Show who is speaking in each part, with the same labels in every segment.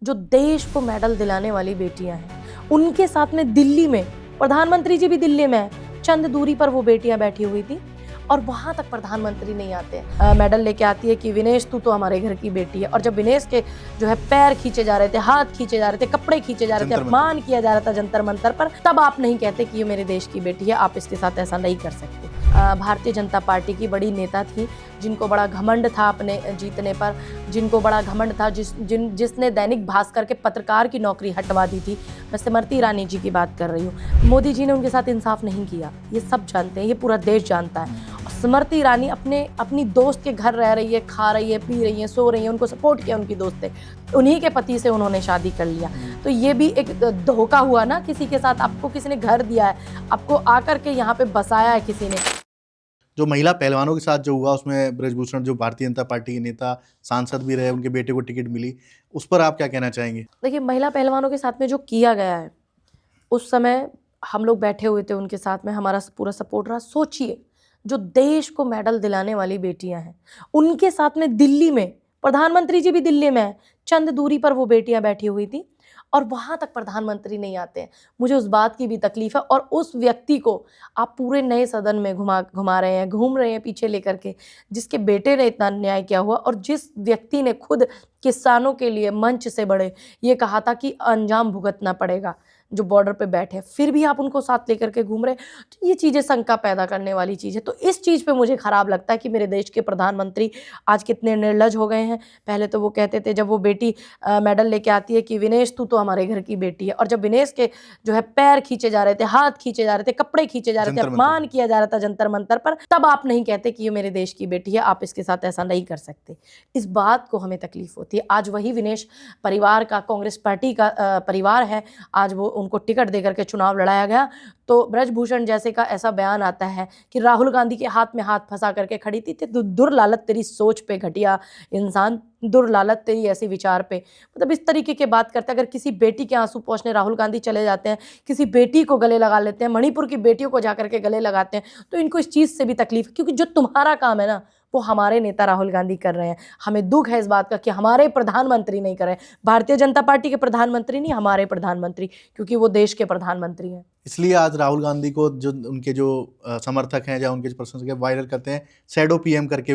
Speaker 1: जो देश को मेडल दिलाने वाली बेटियां हैं, उनके साथ में दिल्ली में प्रधानमंत्री जी भी दिल्ली में हैं, चंद दूरी पर वो बेटियां बैठी हुई थी और वहां तक प्रधानमंत्री नहीं आते हैं। मेडल लेके आती है कि विनेश तू तो हमारे घर की बेटी है। और जब विनेश के जो है पैर खींचे जा रहे थे, हाथ खींचे जा रहे थे, कपड़े खींचे जा रहे थे, अपमान किया जा रहा था जंतर मंतर पर, तब आप नहीं कहते कि ये मेरे देश की बेटी है, आप इसके साथ ऐसा नहीं कर सकते। भारतीय जनता पार्टी की बड़ी नेता थी, जिनको बड़ा घमंड था अपने जीतने पर, जिनको बड़ा घमंड था, जिसने दैनिक भास्कर के पत्रकार की नौकरी हटवा दी थी। मैं स्मृति ईरानी जी की बात कर रही हूँ। मोदी जी ने उनके साथ इंसाफ नहीं किया, ये सब जानते हैं, ये पूरा देश जानता है। और स्मृति ईरानी अपनी दोस्त के घर रह रही है, खा रही है, पी रही है, सो रही है, उनको सपोर्ट किया उनकी दोस्त ने, उन्हीं के पति से उन्होंने शादी कर लिया। तो ये भी एक धोखा हुआ ना, किसी के साथ आपको किसी ने घर दिया है, आपको आकर के यहाँ पे बसाया है किसी ने।
Speaker 2: जो महिला पहलवानों के साथ जो हुआ उसमें ब्रजभूषण जो भारतीय जनता पार्टी के नेता सांसद भी रहे, उनके बेटे को टिकट मिली, उस पर आप क्या कहना चाहेंगे?
Speaker 1: देखिए, महिला पहलवानों के साथ में जो किया गया है, उस समय हम लोग बैठे हुए थे उनके साथ में, हमारा पूरा सपोर्ट रहा। सोचिए, जो देश को मेडल दिलाने वाली बेटियां हैं, उनके साथ में दिल्ली में प्रधानमंत्री जी भी दिल्ली में हैं, चंद दूरी पर वो बेटियां बैठी हुई थी और वहां तक प्रधानमंत्री नहीं आते हैं। मुझे उस बात की भी तकलीफ है। और उस व्यक्ति को आप पूरे नए सदन में घुमा रहे हैं, घूम रहे हैं पीछे लेकर के, जिसके बेटे ने इतना अन्याय किया हुआ, और जिस व्यक्ति ने खुद किसानों के लिए मंच से बड़े ये कहा था कि अंजाम भुगतना पड़ेगा, जो बॉर्डर पे बैठे, फिर भी आप उनको साथ लेकर के घूम रहे। तो ये चीज़ें शंका पैदा करने वाली चीज़ है। तो इस चीज़ पे मुझे खराब लगता है कि मेरे देश के प्रधानमंत्री आज कितने निर्लज हो गए हैं। पहले तो वो कहते थे, जब वो बेटी मेडल लेके आती है कि विनेश तू तो हमारे घर की बेटी है, और जब विनेश के जो है पैर खींचे जा रहे थे, हाथ खींचे जा रहे थे, कपड़े खींचे जा रहे थे, अपमान किया जा रहा था जंतर मंतर पर, तब आप नहीं कहते कि ये मेरे देश की बेटी है, आप इसके साथ ऐसा नहीं कर सकते। इस बात को हमें तकलीफ होती है। आज वही विनेश परिवार का, कांग्रेस पार्टी का परिवार है, आज वो उनको टिकट देकर के चुनाव लड़ाया गया, तो ब्रजभूषण जैसे का ऐसा बयान आता है कि राहुल गांधी के हाथ में हाथ फंसा करके खड़ी थी। दुर्लालत तेरी सोच पे, घटिया इंसान, दुर्लालत तेरी ऐसी विचार पे, मतलब इस तरीके की बात करते हैं। अगर किसी बेटी के आंसू पोंछने राहुल गांधी चले जाते हैं, किसी बेटी को गले लगा लेते हैं, मणिपुर की बेटियों को जाकर के गले लगाते हैं, तो इनको इस चीज़ से भी तकलीफ है, क्योंकि जो तुम्हारा काम है ना, वो हमारे नेता राहुल गांधी कर रहे हैं। हमें दुख है इस बात का कि हमारे प्रधानमंत्री नहीं कर रहे हैं। भारतीय जनता पार्टी के प्रधानमंत्री नहीं, हमारे प्रधानमंत्री, क्योंकि वो देश के प्रधानमंत्री हैं।
Speaker 2: इसलिए आज राहुल गांधी को जो उनके जो समर्थक हैं या उनके जो प्रशंसक हैं वायरल करते हैं, शैडो पीएम करके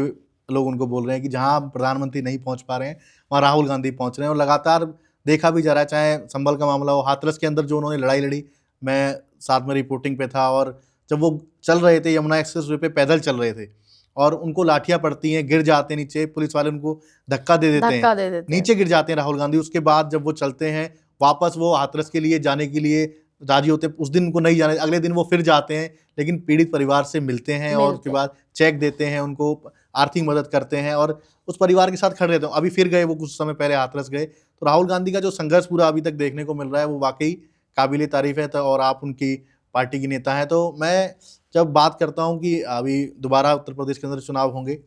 Speaker 2: लोग उनको बोल रहे हैं कि जहां प्रधानमंत्री नहीं पहुंच पा रहे हैं, वहां राहुल गांधी पहुंच रहे हैं। और लगातार देखा भी जा रहा है, चाहे संभल का मामला हो, हाथरस के अंदर जो उन्होंने लड़ाई लड़ी, मैं साथ में रिपोर्टिंग पे था, और जब वो चल रहे थे यमुना एक्सप्रेस वे पे, पैदल चल रहे थे और उनको लाठियां पड़ती हैं, गिर जाते हैं नीचे, पुलिस वाले उनको धक्का दे देते हैं, नीचे गिर जाते हैं राहुल गांधी। उसके बाद जब वो चलते हैं वापस, वो हाथरस के लिए जाने के लिए राजी होते हैं, उस दिन उनको नहीं जाने, अगले दिन वो फिर जाते हैं, लेकिन पीड़ित परिवार से मिलते हैं और उसके बाद चेक देते हैं, उनको आर्थिक मदद करते हैं और उस परिवार के साथ खड़े रहते हैं। अभी फिर गए, वो कुछ समय पहले हाथरस गए। तो राहुल गांधी का जो संघर्ष पूरा अभी तक देखने को मिल रहा है, वो वाकई काबिले तारीफ है। तो और आप उनकी पार्टी की नेता हैं, तो मैं जब बात करता हूं कि अभी दोबारा उत्तर प्रदेश के अंदर चुनाव होंगे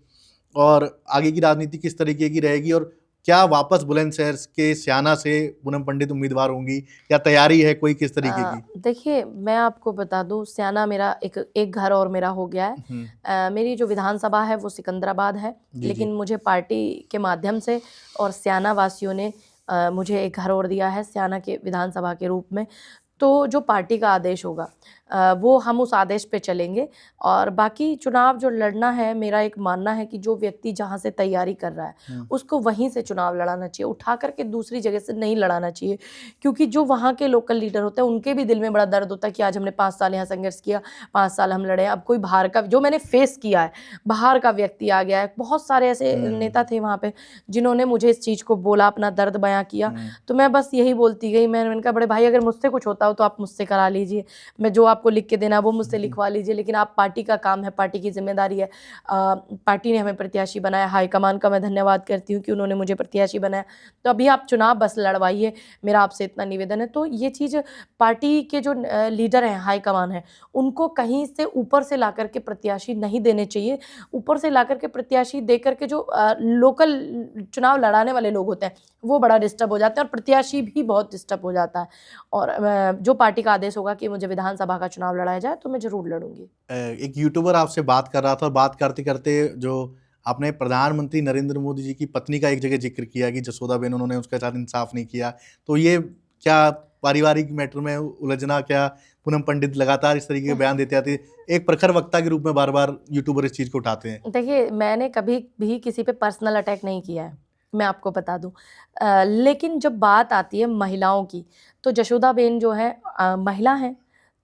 Speaker 2: और आगे की राजनीति किस तरीके की रहेगी, और क्या वापस बुलंदशहर के स्याना से पूनम पंडित उम्मीदवार होंगी, या तैयारी है कोई किस तरीके की?
Speaker 1: देखिए, मैं आपको बता दूं, स्याना मेरा एक घर और मेरा हो गया है। मेरी जो विधानसभा है वो सिकंदराबाद है, लेकिन मुझे पार्टी के माध्यम से और स्याना वासियों ने मुझे एक घर और दिया है स्याना के विधानसभा के रूप में। तो जो पार्टी का आदेश होगा वो हम उस आदेश पे चलेंगे। और बाकी चुनाव जो लड़ना है, मेरा एक मानना है कि जो व्यक्ति जहाँ से तैयारी कर रहा है उसको वहीं से चुनाव लड़ाना चाहिए, उठा करके दूसरी जगह से नहीं लड़ाना चाहिए। क्योंकि जो वहाँ के लोकल लीडर होते हैं, उनके भी दिल में बड़ा दर्द होता है कि आज हमने 5 साल यहाँ संघर्ष किया, 5 साल हम लड़े, अब कोई बाहर का, जो मैंने फेस किया है, बाहर का व्यक्ति आ गया है। बहुत सारे ऐसे नेता थे वहाँ पे जिन्होंने मुझे इस चीज़ को बोला, अपना दर्द बयां किया, तो मैं बस यही बोलती गई। मैंने कहा, बड़े भाई, अगर मुझसे कुछ होता हो तो आप मुझसे करा लीजिए, मैं जो आपको लिख के देना वो मुझसे लिखवा लीजिए, लेकिन आप, पार्टी का काम है, पार्टी की जिम्मेदारी है। पार्टी ने हमें प्रत्याशी बनाया, हाईकमान का मैं धन्यवाद करती हूँ कि उन्होंने मुझे प्रत्याशी बनाया। तो अभी आप चुनाव बस लड़वाइए, मेरा आपसे इतना निवेदन है। तो ये चीज़ पार्टी के जो लीडर हैं, हाईकमान है, उनको कहीं से ऊपर से ला करके प्रत्याशी नहीं देने चाहिए। ऊपर से ला करके प्रत्याशी दे करके जो लोकल चुनाव लड़ाने वाले लोग होते हैं वो बड़ा डिस्टर्ब हो जाते हैं, और प्रत्याशी भी बहुत डिस्टर्ब हो जाता है। और जो पार्टी का आदेश होगा कि मुझे विधानसभा का चुनाव लड़ाया जाए, तो मैं जरूर लड़ूंगी।
Speaker 2: एक यूट्यूबर आपसे बात कर रहा था, और बात करते करते जो आपने प्रधानमंत्री नरेंद्र मोदी जी की पत्नी का एक जगह जिक्र किया कि जसोदाबेन, उन्होंने उसके साथ इंसाफ नहीं किया। तो ये क्या पारिवारिक मैटर में उलझना, क्या पूनम पंडित लगातार इस तरीके के बयान देते आते हैं, एक प्रखर वक्ता के रूप में बार बार यूट्यूबर इस चीज़ को उठाते हैं?
Speaker 1: देखिए, मैंने कभी भी किसी पे पर्सनल अटैक नहीं किया है, मैं आपको बता दूं। लेकिन जब बात आती है महिलाओं की, तो जशोदाबेन जो है महिला हैं,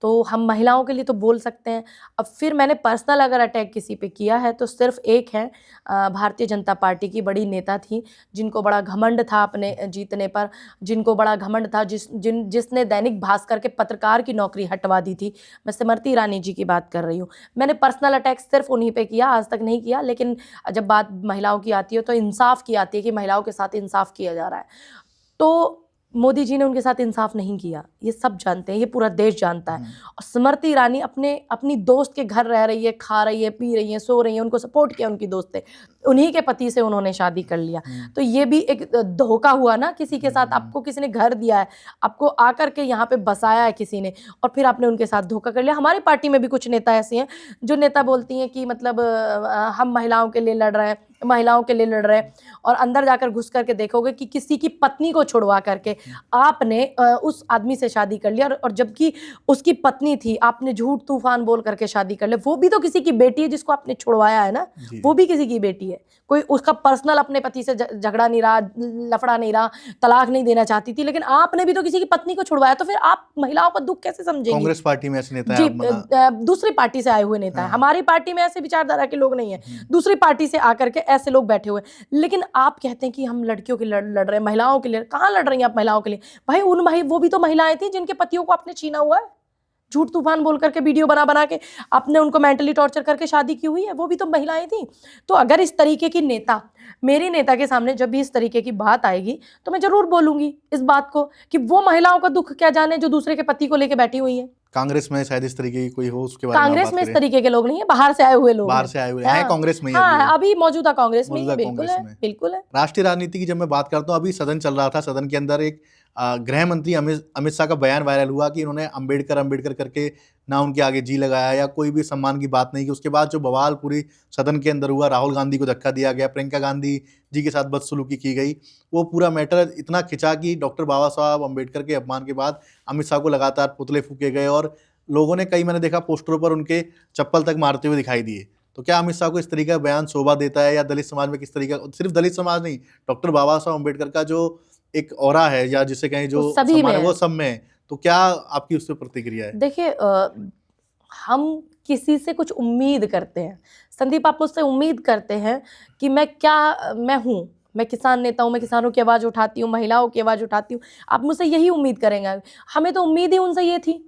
Speaker 1: तो हम महिलाओं के लिए तो बोल सकते हैं। अब फिर मैंने पर्सनल अगर अटैक किसी पे किया है तो सिर्फ एक है, भारतीय जनता पार्टी की बड़ी नेता थी, जिनको बड़ा घमंड था अपने जीतने पर, जिनको बड़ा घमंड था, जिसने दैनिक भास्कर के पत्रकार की नौकरी हटवा दी थी। मैं स्मृति ईरानी जी की बात कर रही हूँ। मैंने पर्सनल अटैक सिर्फ उन्हीं पे किया, आज तक नहीं किया। लेकिन जब बात महिलाओं की आती है तो इंसाफ की आती है कि महिलाओं के साथ इंसाफ किया जा रहा है। तो मोदी जी ने उनके साथ इंसाफ नहीं किया, ये सब जानते हैं, ये पूरा देश जानता है। और स्मृति ईरानी अपनी दोस्त के घर रह रही है, खा रही है, पी रही है, सो रही है, उनको सपोर्ट किया उनकी दोस्त ने, उन्हीं के पति से उन्होंने शादी कर लिया। तो ये भी एक धोखा हुआ ना किसी के साथ। आपको किसी ने घर दिया है, आपको आकर के यहाँ पे बसाया है किसी ने, और फिर आपने उनके साथ धोखा कर लिया। हमारी पार्टी में भी कुछ नेता ऐसे हैं जो नेता बोलती हैं कि मतलब हम महिलाओं के लिए लड़ रहे हैं, महिलाओं के लिए लड़ रहे हैं, और अंदर जाकर घुस करके देखोगे कि किसी की पत्नी को छुड़वा करके आपने उस आदमी से शादी कर लिया, और जबकि उसकी पत्नी थी, आपने झूठ तूफान बोल करके शादी कर लिया। वो भी तो किसी की बेटी है जिसको आपने छुड़वाया है ना, वो भी किसी की बेटी है। कोई उसका पर्सनल अपने पति से झगड़ा नहीं रहा, लफड़ा नहीं रहा, तलाक नहीं देना चाहती थी, लेकिन आपने भी तो किसी की पत्नी को छुड़वाया। तो फिर आप महिलाओं का दुख कैसे समझेंगी?
Speaker 2: कांग्रेस पार्टी में ऐसे नेता
Speaker 1: जी,
Speaker 2: हैं,
Speaker 1: दूसरी पार्टी से आए हुए नेता है। हमारी पार्टी में ऐसे विचारधारा के लोग नहीं है, दूसरी पार्टी से आकर के ऐसे लोग बैठे हुए। लेकिन आप कहते हैं कि हम लड़कियों के लड़ रहे हैं, महिलाओं के लिए। कहाँ लड़ रही हैं आप महिलाओं के लिए? भाई वो भी तो महिलाएं थी जिनके पतियों को आपने छीना हुआ है, झूठ तूफान बोल करके, वीडियो बना के आपने उनको मेंटली टॉर्चर करके शादी की हुई है, वो भी तो महिलाएं थी। तो अगर इस तरीके की नेता, मेरी नेता के सामने जब भी इस तरीके की बात आएगी तो मैं जरूर बोलूंगी इस बात को कि वो महिलाओं का दुख क्या जाने जो दूसरे के पति को लेके बैठी हुई है।
Speaker 2: कांग्रेस में शायद इस तरीके की कोई हो, उसके बारे में
Speaker 1: कांग्रेस में इस तरीके के लोग नहीं है, बाहर से आए हुए लोग
Speaker 2: बाहर से आए हुए हैं,
Speaker 1: हाँ,
Speaker 2: कांग्रेस में ही
Speaker 1: हाँ, अभी मौजूदा कांग्रेस में ही है,
Speaker 2: मौजूदा
Speaker 1: बिल्कुल
Speaker 2: कांग्रेस
Speaker 1: है,
Speaker 2: में।
Speaker 1: बिल्कुल है।
Speaker 2: राष्ट्रीय राजनीति की जब मैं बात करता हूँ, अभी सदन चल रहा था, सदन के अंदर एक गृह मंत्री अमित शाह का बयान वायरल हुआ कि उन्होंने अंबेडकर करके ना उनके आगे जी लगाया या कोई भी सम्मान की बात नहीं की। उसके बाद जो बवाल पूरी सदन के अंदर हुआ, राहुल गांधी को धक्का दिया गया, प्रियंका गांधी जी के साथ बदसलूकी की गई, वो पूरा मैटर इतना खिंचा कि डॉक्टर बाबा साहब अम्बेडकर के अपमान के बाद अमित शाह को लगातार पुतले फूके गए, और लोगों ने, कई मैंने देखा पोस्टरों पर उनके चप्पल तक मारते हुए दिखाई दिए। तो क्या अमित शाह को इस तरीके का बयान शोभा देता है, या दलित समाज में किस तरीके का, सिर्फ दलित समाज नहीं, डॉक्टर बाबा साहब अम्बेडकर का जो एक ऑरा है, या जिसे कहें जो सम्मान है, वो सब में है। तो क्या आपकी उस पर प्रतिक्रिया है?
Speaker 1: देखिए, हम किसी से कुछ उम्मीद करते हैं। संदीप, आप मुझसे उम्मीद करते हैं कि मैं हूँ, मैं किसान नेता हूँ, मैं किसानों की आवाज़ उठाती हूँ, महिलाओं की आवाज़ उठाती हूँ। आप मुझसे यही उम्मीद करेंगे। हमें तो उम्मीद ही उनसे ये थी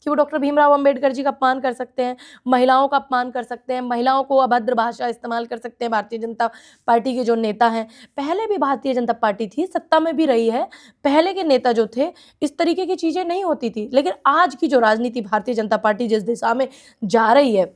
Speaker 1: कि वो डॉक्टर भीमराव अंबेडकर जी का अपमान कर सकते हैं, महिलाओं का अपमान कर सकते हैं, महिलाओं को अभद्र भाषा इस्तेमाल कर सकते हैं। भारतीय जनता पार्टी के जो नेता हैं, पहले भी भारतीय जनता पार्टी थी, सत्ता में भी रही है, पहले के नेता जो थे, इस तरीके की चीज़ें नहीं होती थी। लेकिन आज की जो राजनीति भारतीय जनता पार्टी जिस दिशा में जा रही है,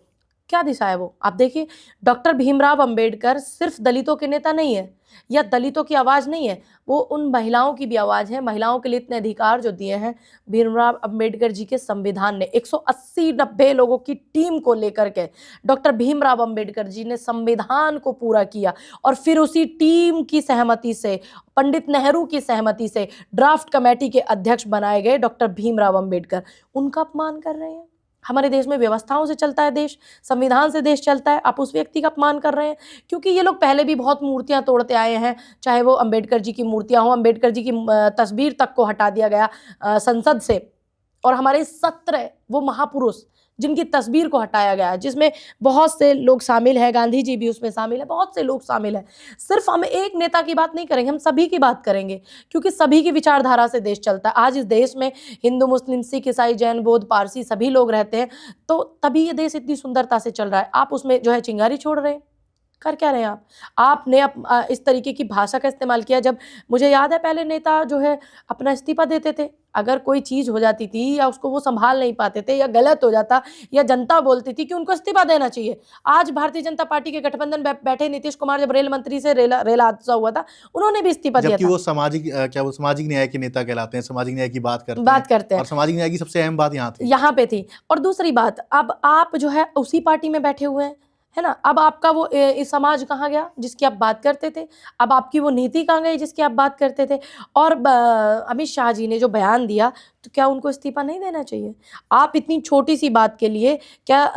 Speaker 1: क्या दिशा है वो? आप देखिए, डॉक्टर भीमराव अंबेडकर सिर्फ दलितों के नेता नहीं है, या दलितों की आवाज़ नहीं है, वो उन महिलाओं की भी आवाज़ है। महिलाओं के लिए इतने अधिकार जो दिए हैं भीमराव अंबेडकर जी के संविधान ने, 180-90 लोगों की टीम को लेकर के डॉक्टर भीमराव अंबेडकर जी ने संविधान को पूरा किया, और फिर उसी टीम की सहमति से, पंडित नेहरू की सहमति से ड्राफ्ट कमेटी के अध्यक्ष बनाए गए डॉक्टर भीमराव अंबेडकर। उनका अपमान कर रहे हैं। हमारे देश में व्यवस्थाओं से चलता है देश, संविधान से देश चलता है, आप उस व्यक्ति का अपमान कर रहे हैं। क्योंकि ये लोग पहले भी बहुत मूर्तियां तोड़ते आए हैं, चाहे वो अंबेडकर जी की मूर्तियां हो, अंबेडकर जी की तस्वीर तक को हटा दिया गया संसद से, और हमारे 17 वो महापुरुष जिनकी तस्वीर को हटाया गया, जिसमें बहुत से लोग शामिल हैं, गांधी जी भी उसमें शामिल है, बहुत से लोग शामिल हैं। सिर्फ हम एक नेता की बात नहीं करेंगे, हम सभी की बात करेंगे, क्योंकि सभी की विचारधारा से देश चलता है। आज इस देश में हिंदू, मुस्लिम, सिख, ईसाई, जैन, बौद्ध, पारसी सभी लोग रहते हैं, तो तभी ये देश इतनी सुंदरता से चल रहा है। आप उसमें जो है चिंगारी छोड़ रहे हैं, कर क्या रहे हैं आप? आपने इस तरीके की भाषा का इस्तेमाल किया। जब मुझे याद है, पहले नेता जो है अपना इस्तीफा देते थे, अगर कोई चीज़ हो जाती थी या उसको वो संभाल नहीं पाते थे, या गलत हो जाता, या जनता बोलती थी कि उनको इस्तीफा देना चाहिए। आज भारतीय जनता पार्टी के गठबंधन बैठे नीतीश कुमार, जब रेल मंत्री से रेल हादसा हुआ था, उन्होंने भी इस्तीफा दिया
Speaker 2: जबकि
Speaker 1: था।
Speaker 2: वो सामाजिक न्याय के नेता कहलाते हैं, सामाजिक न्याय की बात करते हैं, और सामाजिक न्याय की सबसे अहम बात यहाँ थी।
Speaker 1: और दूसरी बात, अब आप जो है उसी पार्टी में बैठे हुए हैं, है ना। अब आपका वो समाज कहाँ गया जिसकी आप बात करते थे, अब आपकी वो नीति कहाँ गई जिसकी आप बात करते थे। और अमित शाह जी ने जो बयान दिया, तो क्या उनको इस्तीफा नहीं देना चाहिए? आप इतनी छोटी सी बात के लिए क्या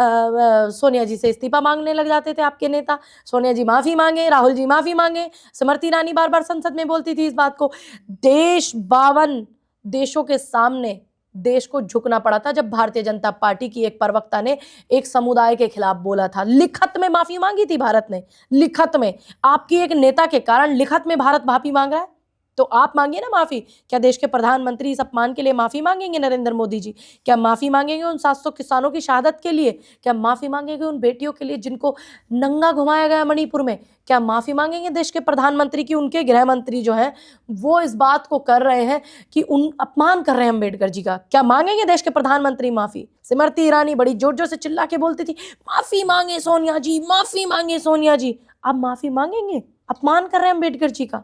Speaker 1: सोनिया जी से इस्तीफा मांगने लग जाते थे आपके नेता? सोनिया जी माफ़ी मांगे, राहुल जी माफ़ी मांगे, स्मृति ईरानी बार बार संसद में बोलती थी इस बात को। 52 देशों के सामने देश को झुकना पड़ा था जब भारतीय जनता पार्टी की एक प्रवक्ता ने एक समुदाय के खिलाफ बोला था। लिखत में माफी मांगी थी भारत ने, लिखत में। आपकी एक नेता के कारण लिखत में भारत माफी मांग रहा है, तो आप मांगिए ना माफी। क्या देश के प्रधानमंत्री इस अपमान के लिए माफी मांगेंगे? नरेंद्र मोदी जी क्या माफी मांगेंगे उन 700 किसानों की शहादत के लिए? क्या माफी मांगेंगे उन बेटियों के लिए जिनको नंगा घुमाया गया मणिपुर में? क्या माफी मांगेंगे देश के प्रधानमंत्री की उनके गृह मंत्री जो हैं वो इस बात को कर रहे हैं कि उन अपमान कर रहे हैं अम्बेडकर जी का? क्या मांगेंगे देश के प्रधानमंत्री माफी? स्मृति ईरानी बड़ी जोर जोर से चिल्ला के बोलती थी, माफी मांगे सोनिया जी, माफी मांगे सोनिया जी। आप माफी मांगेंगे? अपमान कर रहे हैं अम्बेडकर जी का।